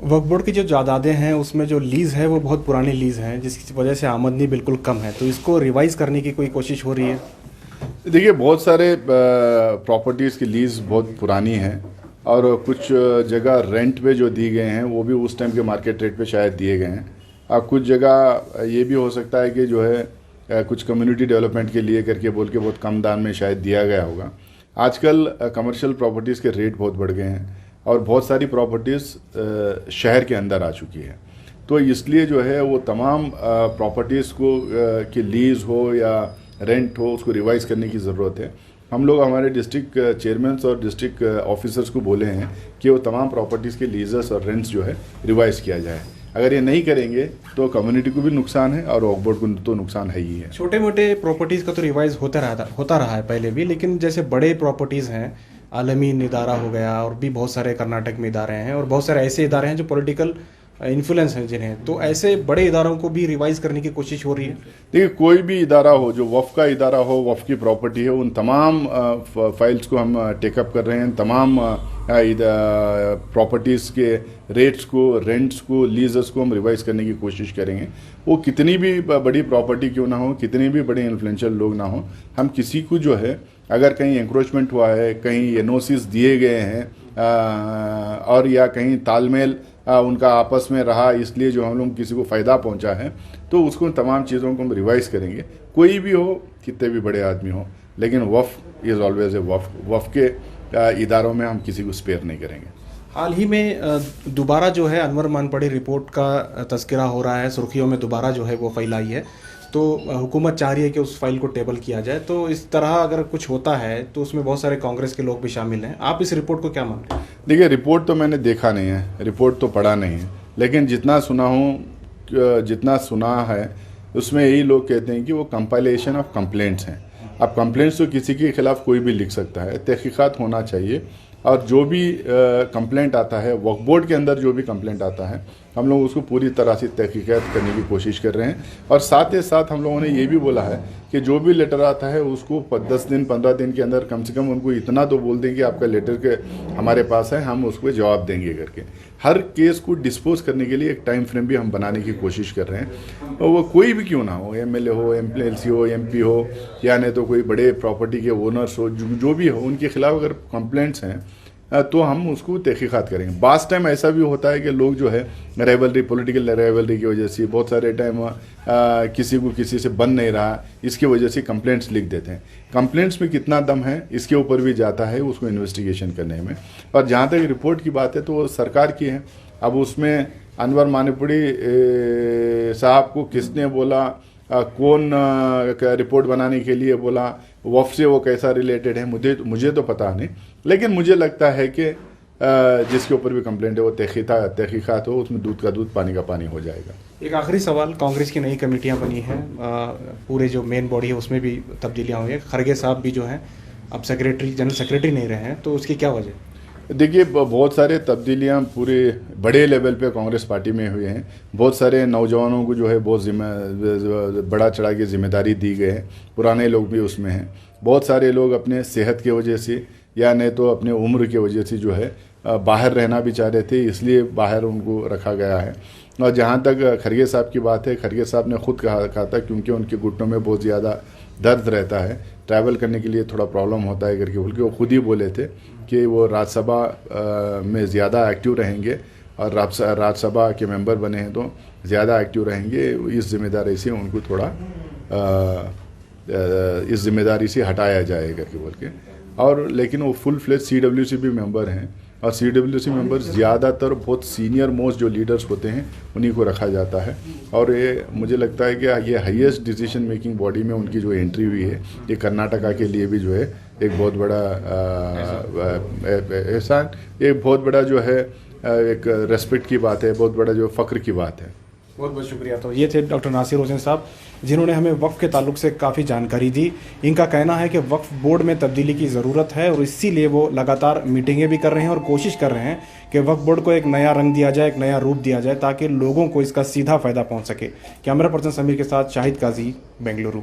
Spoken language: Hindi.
वक्फ बोर्ड की जो जायदादें हैं उसमें जो लीज़ है वो बहुत पुरानी लीज़ है, जिसकी वजह से आमदनी बिल्कुल कम है, तो इसको रिवाइज करने की कोई कोशिश हो रही है? देखिए, बहुत सारे प्रॉपर्टीज़ की लीज़ बहुत पुरानी है और कुछ जगह रेंट पे जो दी गए हैं वो भी उस टाइम के मार्केट रेट पे शायद दिए गए हैं। अब कुछ जगह ये भी हो सकता है कि जो है कुछ कम्युनिटी डेवलपमेंट के लिए करके बोल के बहुत कम दाम में शायद दिया गया होगा। आजकल कमर्शियल प्रॉपर्टीज़ के रेट बहुत बढ़ गए हैं और बहुत सारी प्रॉपर्टीज़ शहर के अंदर आ चुकी है, तो इसलिए जो है वो तमाम प्रॉपर्टीज़ को की लीज़ हो या रेंट हो उसको रिवाइज करने की ज़रूरत है। हम लोग हमारे डिस्ट्रिक्ट चेयरमैन और डिस्ट्रिक्ट ऑफिसर्स को बोले हैं कि वो तमाम प्रॉपर्टीज़ के लीजेस और रेंट्स जो है रिवाइज किया जाए। अगर ये नहीं करेंगे तो कम्युनिटी को भी नुकसान है और वक्फ बोर्ड को तो नुकसान है ही है। छोटे मोटे प्रॉपर्टीज़ का तो रिवाइज होता रहा है पहले भी, लेकिन जैसे बड़े प्रॉपर्टीज़ हैं, आलमी इदारा हो गया और भी बहुत सारे कर्नाटक में इदारे हैं और बहुत सारे ऐसे इदारे हैं जो पॉलिटिकल इन्फ्लुएंस है जिन्हें, तो ऐसे बड़े इदारों को भी रिवाइज करने की कोशिश हो रही है। देखिए, कोई भी इदारा हो जो वफ़ का इदारा हो, वफ़ की प्रॉपर्टी है, उन तमाम फाइल्स को हम टेकअप कर रहे हैं। तमाम प्रॉपर्टीज़ के रेट्स को, रेंट्स को, लीजेस को हम रिवाइज करने की कोशिश करेंगे। वो कितनी भी बड़ी प्रॉपर्टी क्यों ना हो, कितने भी बड़े इन्फ्लुएंशियल लोग ना हो, हम किसी को जो है अगर कहीं एंक्रोचमेंट हुआ है, कहीं एनओसीज दिए गए हैं और या कहीं तालमेल उनका आपस में रहा, इसलिए जो हम लोग किसी को फ़ायदा पहुंचा है, तो उसको तमाम चीज़ों को हम रिवाइज़ करेंगे। कोई भी हो, कितने भी बड़े आदमी हो, लेकिन वफ़ इज़ ऑलवेज ए वफ़। वफ़ के इदारों में हम किसी को स्पेयर नहीं करेंगे। हाल ही में दोबारा जो है अनवर मानपड़ी रिपोर्ट का तस्करा हो रहा है, सुर्खियों में दोबारा जो है वो फाइल आई है, तो हुकूमत चाह रही है कि उस फाइल को टेबल किया जाए। तो इस तरह अगर कुछ होता है तो उसमें बहुत सारे कांग्रेस के लोग भी शामिल हैं। आप इस रिपोर्ट को क्या मानते हैं? देखिए, रिपोर्ट तो मैंने देखा नहीं है, रिपोर्ट तो पढ़ा नहीं है, लेकिन जितना सुना है उसमें यही लोग कहते हैं कि वो कंपाइलेशन ऑफ कंप्लेंट्स हैं। अब कंप्लेंट्स तो किसी के खिलाफ कोई भी लिख सकता है, तहकीकात होना चाहिए और जो भी कंप्लेंट आता है, वक्फ बोर्ड के अंदर जो भी कंप्लेंट आता है, हम लोग उसको पूरी तरह से तहकीकात करने की कोशिश कर रहे हैं। और साथ ही साथ हम लोगों ने ये भी बोला है कि जो भी लेटर आता है उसको 10 दिन 15 दिन के अंदर कम से कम उनको इतना तो बोल दें कि आपका लेटर के हमारे पास है, हम उसको जवाब देंगे करके। हर केस को डिस्पोज करने के लिए एक टाइम फ्रेम भी हम बनाने की कोशिश कर रहे हैं, और वो कोई भी क्यों ना हो, एमएलए हो, एमएलसी हो, एमपी हो, या नहीं तो कोई बड़े प्रॉपर्टी के ओनर्स हो, जो भी हो, उनके खिलाफ अगर कंप्लेंट्स हैं तो हम उसको तहकीकात करेंगे। बास टाइम ऐसा भी होता है कि लोग जो है रेवलरी, पॉलिटिकल रेवलरी की वजह से बहुत सारे टाइम किसी को किसी से बन नहीं रहा, इसकी वजह से कंप्लेंट्स लिख देते हैं। कंप्लेंट्स में कितना दम है इसके ऊपर भी जाता है उसको इन्वेस्टिगेशन करने में। और जहाँ तक रिपोर्ट की बात है तो वो सरकार की है। अब उसमें अनवर मानपड़ी साहब को किसने बोला, कौन रिपोर्ट बनाने के लिए बोला, वफ़ से वो कैसा रिलेटेड है, मुझे तो पता नहीं, लेकिन मुझे लगता है कि जिसके ऊपर भी कंप्लेंट है वो तहकीकात हो, उसमें दूध का दूध पानी का पानी हो जाएगा। एक आखिरी सवाल, कांग्रेस की नई कमेटियां बनी हैं, पूरे जो मेन बॉडी है उसमें भी तब्दीलियां हुई हैं, खरगे साहब भी जो हैं अब जनरल सेक्रेटरी नहीं रहे हैं, तो उसकी क्या वजह? देखिए, बहुत सारे तब्दीलियां पूरे बड़े लेवल पे कांग्रेस पार्टी में हुए हैं। बहुत सारे नौजवानों को जो है बहुत बड़ा चढ़ा के जिम्मेदारी दी गई है, पुराने लोग भी उसमें हैं। बहुत सारे लोग अपने सेहत की वजह से या नहीं तो अपने उम्र की वजह से जो है बाहर रहना भी चाह रहे थे, इसलिए बाहर उनको रखा गया है। और जहाँ तक खरगे साहब की बात है, खरगे साहब ने खुद कहा था क्योंकि उनके घुटनों में बहुत ज़्यादा दर्द रहता है, ट्रैवल करने के लिए थोड़ा प्रॉब्लम होता है करके, बल्कि वो खुद ही बोले थे कि वो राज्यसभा में ज़्यादा एक्टिव रहेंगे और राज्यसभा के मेंबर बने हैं तो ज़्यादा एक्टिव रहेंगे। इस जिम्मेदारी से उनको थोड़ा इस जिम्मेदारी से हटाया जाए करके बोल के। और लेकिन वो फुल फ्लेज CWC भी मेंबर हैं और CWC मेंबर ज़्यादातर बहुत सीनियर मोस्ट जो लीडर्स होते हैं उन्हीं को रखा जाता है। और ये मुझे लगता है कि ये हाईएस्ट डिसीजन मेकिंग बॉडी में उनकी जो एंट्री हुई है, ये कर्नाटका के लिए भी जो है एक बहुत बड़ा एहसान, एक बहुत बड़ा जो है एक रेस्पेक्ट की बात है, बहुत बड़ा जो फ़ख्र की बात है। बहुत बहुत शुक्रिया। तो ये थे डॉक्टर नासिर हुसैन साहब, जिन्होंने हमें वक्फ के ताल्लुक से काफ़ी जानकारी दी। इनका कहना है कि वक्फ बोर्ड में तब्दीली की ज़रूरत है और इसीलिए वो लगातार मीटिंगें भी कर रहे हैं और कोशिश कर रहे हैं कि वक्फ बोर्ड को एक नया रंग दिया जाए, एक नया रूप दिया जाए, ताकि लोगों को इसका सीधा फ़ायदा पहुंच सके। कैमरा पर्सन समीर के साथ शाहिद काजी, बेंगलुरु।